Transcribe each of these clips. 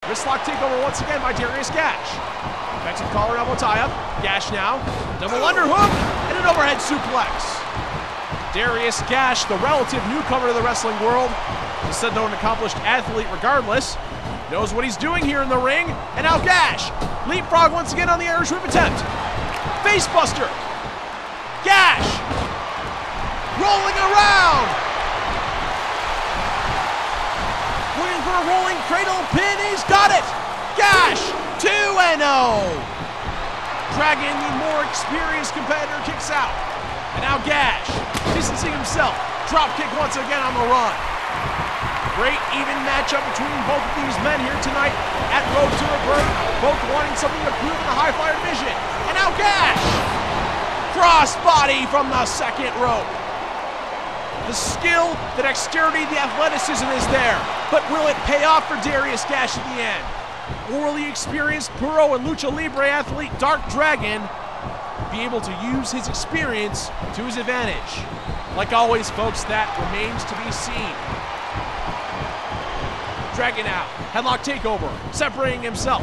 Wristlock takeover once again by Darius Gash. Effective collar elbow tie-up. Gash now. Double underhook and an overhead suplex. Darius Gash, the relative newcomer to the wrestling world, just said no an accomplished athlete regardless, knows what he's doing here in the ring. And now Gash, leapfrog once again on the Irish whip attempt. Facebuster. Gash, rolling around. Looking for a rolling cradle pin, he's got it. Gash, 2-0. Dragon, the more experienced competitor, kicks out. And now Gash, distancing himself. Drop kick once again on the run. Great even matchup between both of these men here tonight at Road to Rebirth. Both wanting something to prove in the high flyer division. And now Gash, crossbody from the second rope. The skill, the dexterity, the athleticism is there. But will it pay off for Darius Gash at the end? Or will the experienced Pro and Lucha Libre athlete Dark Dragon be able to use his experience to his advantage? Like always, folks, that remains to be seen. Dragon out, headlock takeover, separating himself.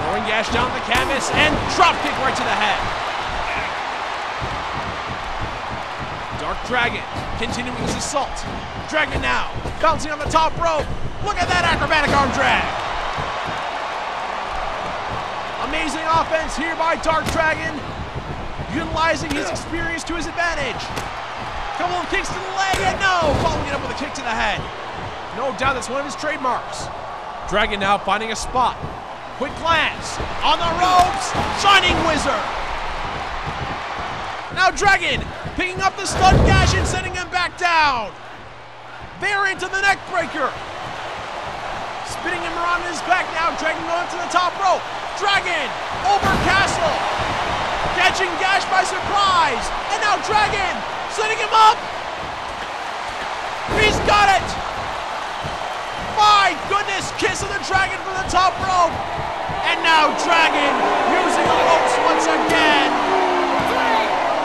Throwing Gash down the canvas and drop kick right to the head. Dark Dragon continuing his assault. Dragon now, bouncing on the top rope. Look at that acrobatic arm drag. Amazing offense here by Dark Dragon, utilizing his experience to his advantage. Couple of kicks to the leg, and no, following it up with a kick to the head. No doubt that's one of his trademarks. Dragon now finding a spot. Quick glance, on the ropes, Shining Wizard. Now Dragon picking up the stunned Gash and sending him back down. They're into the neck breaker. Spinning him around his back now, Dragon going to the top rope. Dragon over Castle, catching Gash by surprise, and now Dragon setting him up. He's got it. My goodness, kiss of the Dragon from the top rope, and now Dragon using the ropes once again,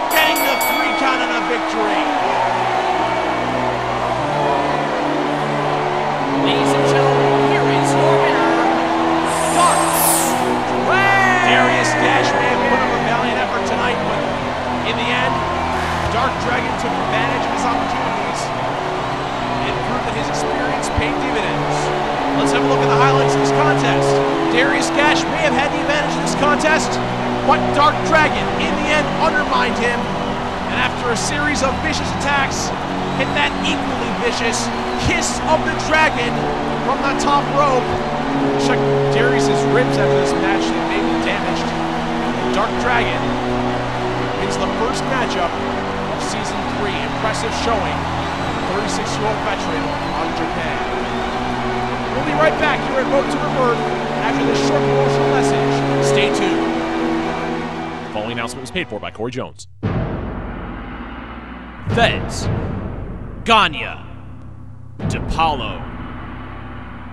getting the 3 count and a victory. Ladies and gentlemen, here is your winner, Dark Dragon. Darius Gash may have put up a valiant effort tonight, but in the end, Dark Dragon took advantage of his opportunities and proved that his experience paid dividends. Let's have a look at the highlights of this contest. Darius Gash may have had the advantage of this contest, but Dark Dragon, in the end, undermined him, and after a series of vicious attacks, hit that equally vicious kiss of the Dragon from the top rope. Check Darius' ribs after this match, they may be damaged. Dark Dragon wins the first matchup of Season 3. Impressive showing for the 36-year-old veteran out of Japan. We'll be right back here at Road to Rebirth after this short promotional message. Stay tuned. The following announcement was paid for by Cory Jones. Fez, Ganya, DePaulo.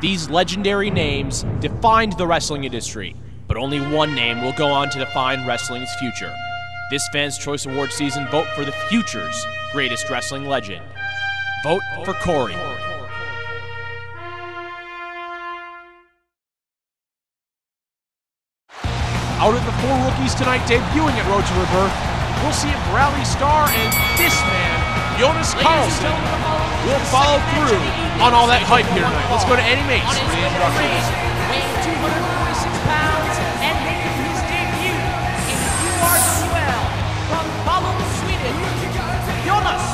These legendary names defined the wrestling industry, but only one name will go on to define wrestling's future. This Fans' Choice Award season, vote for the future's greatest wrestling legend. Vote for Cory. Out of the 4 rookies tonight debuting at Road to Rebirth, we'll see a rally star, and this man, Jonas Karlsson, will follow through on all that hype here tonight. Let's go to Eddie Mace for the introductions. Weighing 246 pounds and making his debut in the URWL from Malmö, Sweden, Jonas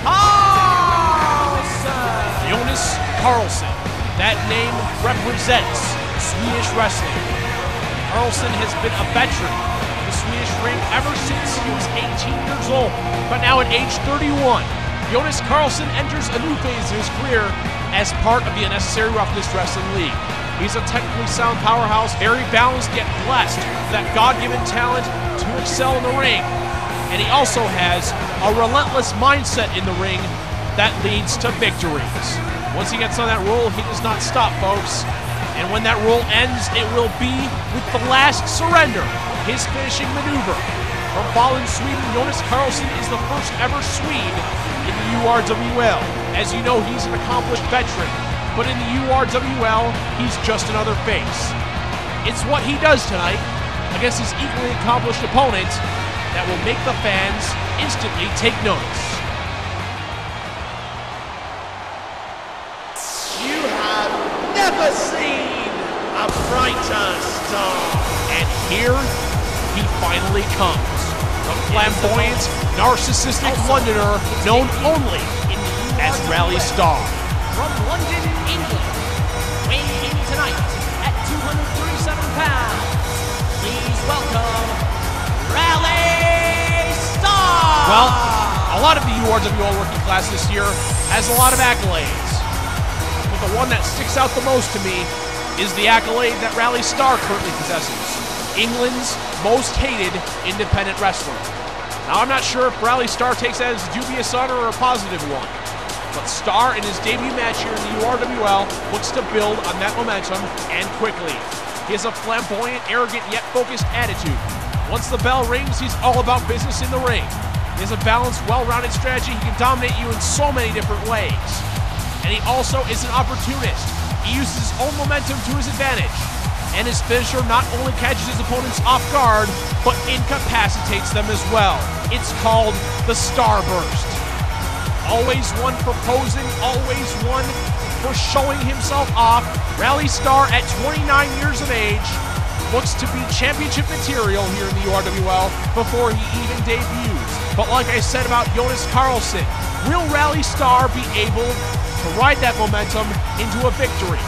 Karlsson. Jonas Karlsson. That name represents Swedish wrestling. Karlsson has been a veteran of the Swedish ring ever since he was 18 years old, but now at age 31, Jonas Karlsson enters a new phase in his career as part of the Unnecessary Roughness Wrestling League. He's a technically sound powerhouse, very balanced yet blessed with that God-given talent to excel in the ring. And he also has a relentless mindset in the ring that leads to victories. Once he gets on that roll, he does not stop, folks. And when that roll ends, it will be with the last surrender, his finishing maneuver. From Fallen, Sweden, Jonas Karlsson is the first ever Swede in the URWL. As you know, he's an accomplished veteran, but in the URWL, he's just another face. It's what he does tonight against his equally accomplished opponent that will make the fans instantly take notice. You have never seen a brighter star. And here he finally comes. The flamboyant, narcissistic Londoner known only as Rally Star. From London, England, weighing in tonight at 237 pounds, please welcome Rally Star! Well, a lot of the URWL working class this year has a lot of accolades. But the one that sticks out the most to me is the accolade that Rally Star currently possesses. England's most hated independent wrestler. Now, I'm not sure if Rally Star takes that as a dubious honor or a positive one, but Star in his debut match here in the URWL looks to build on that momentum, and quickly. He has a flamboyant, arrogant, yet focused attitude. Once the bell rings, he's all about business in the ring. He has a balanced, well-rounded strategy. He can dominate you in so many different ways. And he also is an opportunist. He uses his own momentum to his advantage. And his finisher not only catches his opponents off guard, but incapacitates them as well. It's called the Starburst. Always one for posing, always one for showing himself off. Rally Star at 29 years of age looks to be championship material here in the URWL before he even debuts. But like I said about Jonas Karlsson, will Rally Star be able to ride that momentum into a victory?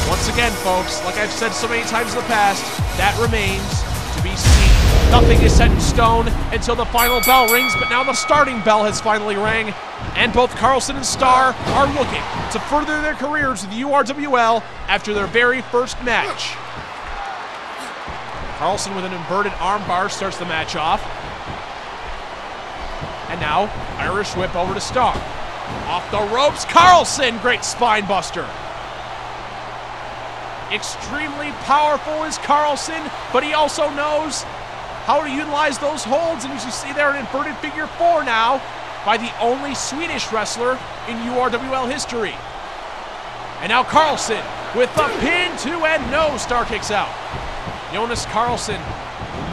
Once again, folks, like I've said so many times in the past, that remains to be seen. Nothing is set in stone until the final bell rings, but now the starting bell has finally rang, and both Karlsson and Star are looking to further their careers with the URWL after their very first match. Karlsson with an inverted armbar starts the match off. And now, Irish whip over to Star. Off the ropes, Karlsson, great spine buster. Extremely powerful is Karlsson, but he also knows how to utilize those holds, and as you see there, an inverted figure four now by the only Swedish wrestler in URWL history. And now Karlsson with the pin, 2 and no, Star kicks out. Jonas Karlsson,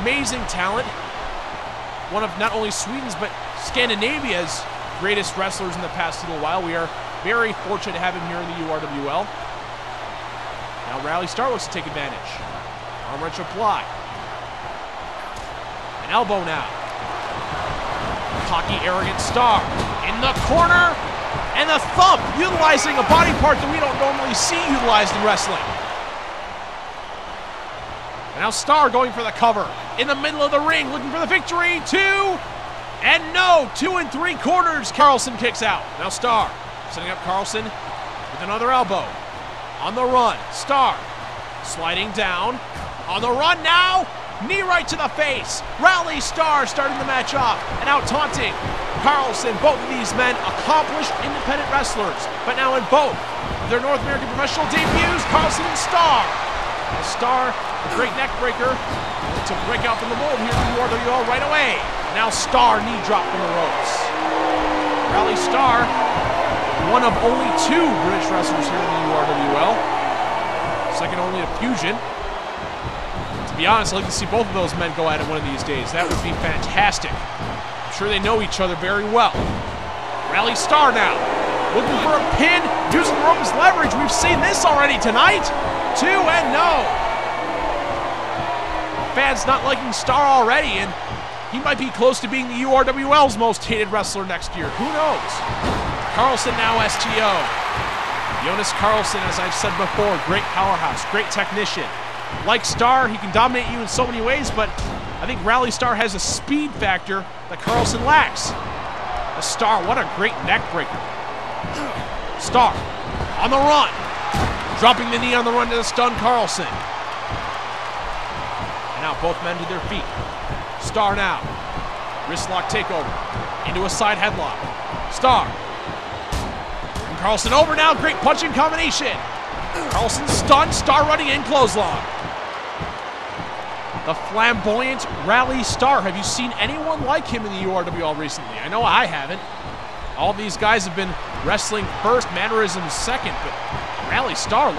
amazing talent, one of not only Sweden's but Scandinavia's greatest wrestlers in the past little while. We are very fortunate to have him here in the URWL. Now Rally Star looks to take advantage. Arm wrench apply. An elbow now. Cocky, arrogant Star in the corner, and the thump, utilizing a body part that we don't normally see utilized in wrestling. And now Star going for the cover in the middle of the ring, looking for the victory. 2 and no, 2 3/4. Karlsson kicks out. Now Star setting up Karlsson with another elbow. On the run, Star sliding down. On the run now, knee right to the face. Rally Star starting the match off and out taunting Karlsson. Both of these men accomplished independent wrestlers, but now in both of their North American professional debuts, Karlsson and Star. Star, a great neck breaker to break out from the mold here in the URWL right away. Now Star knee drop from the ropes. Rally Star, one of only 2 British wrestlers here in the URWL. Second only to Fusion. To be honest, I'd like to see both of those men go at it one of these days. That would be fantastic. I'm sure they know each other very well. Rally Star now, looking for a pin, using the rope as leverage. We've seen this already tonight. 2 and no. Fans not liking Star already, and he might be close to being the URWL's most hated wrestler next year. Who knows? Karlsson now STO. Jonas Karlsson, as I've said before, great powerhouse, great technician. Like Star, he can dominate you in so many ways, but I think Rally Star has a speed factor that Karlsson lacks. The Star, what a great neck breaker. Star on the run, dropping the knee on the run to stun Karlsson. And now both men to their feet. Star now, wrist lock takeover, into a side headlock. Star. Karlsson over now, great punching combination. Karlsson stunned, Star running in, clothesline. The flamboyant Rally Star. Have you seen anyone like him in the URWL recently? I know I haven't. All these guys have been wrestling first, mannerisms second, but Rally Star